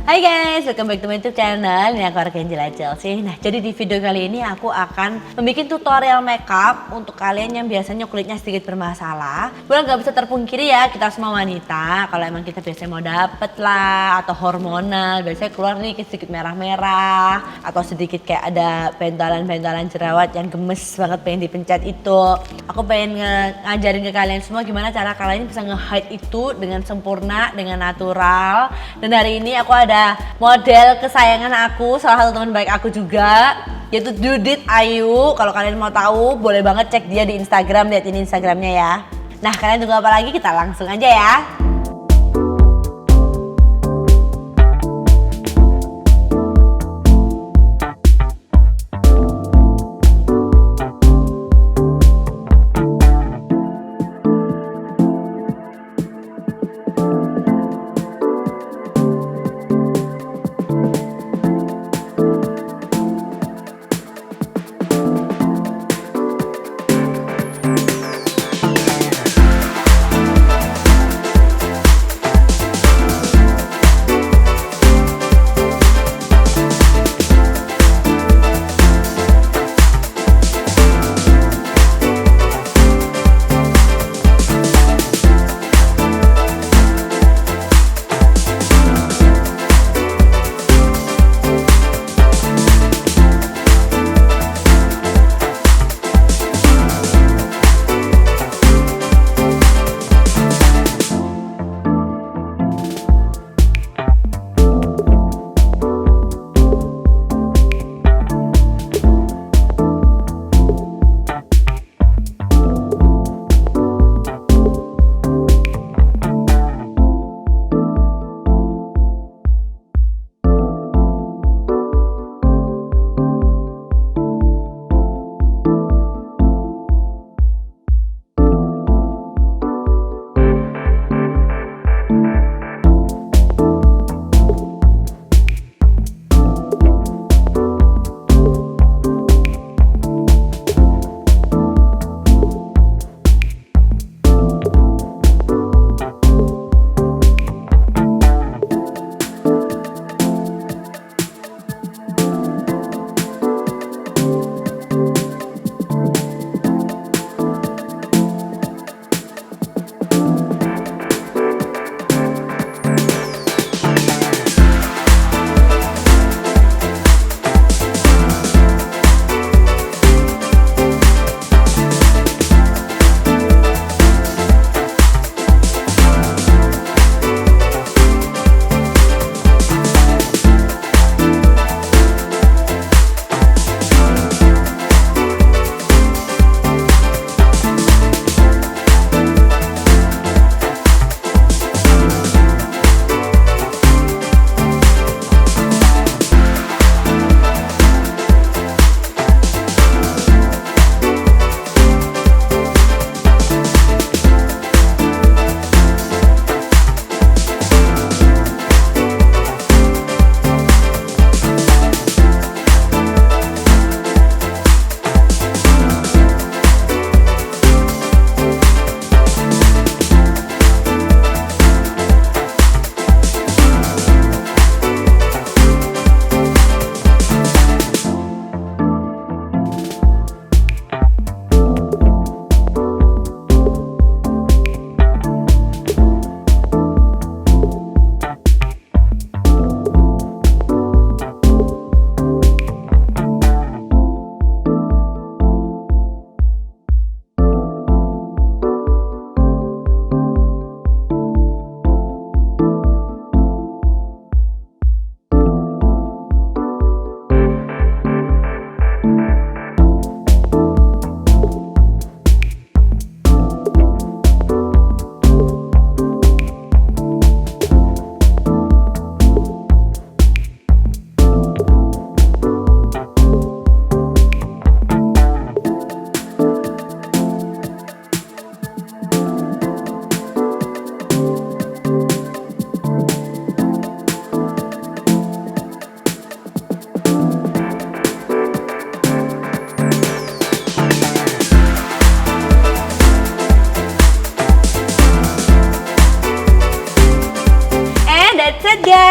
Hai guys, welcome back to my YouTube channel. Ini aku Angela Chelsea. Nah, jadi di video kali ini aku akan membuat tutorial makeup untuk kalian yang biasanya kulitnya sedikit bermasalah. Bukan nggak bisa terpungkiri ya, kita semua wanita. Kalau emang kita biasanya mau dapet lah atau hormonal, biasanya keluar nih sedikit merah-merah atau sedikit kayak ada bentolan-bentolan jerawat yang gemes banget pengen dipencet itu. Aku pengen ngajarin ke kalian semua gimana cara kalian bisa nge-hide itu dengan sempurna, dengan natural. Dan hari ini aku ada model kesayangan aku, salah satu teman baik aku juga, yaitu JUDITH Ayu. Kalau kalian mau tahu boleh banget cek dia di Instagram, lihat ini Instagramnya ya. Nah, kalian tunggu apa lagi, kita langsung aja ya.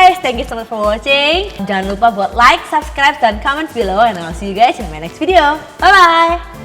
guys, thank you so much for watching. Jangan lupa buat like, subscribe, dan comment below, and I'll see you guys in my next video. Bye bye.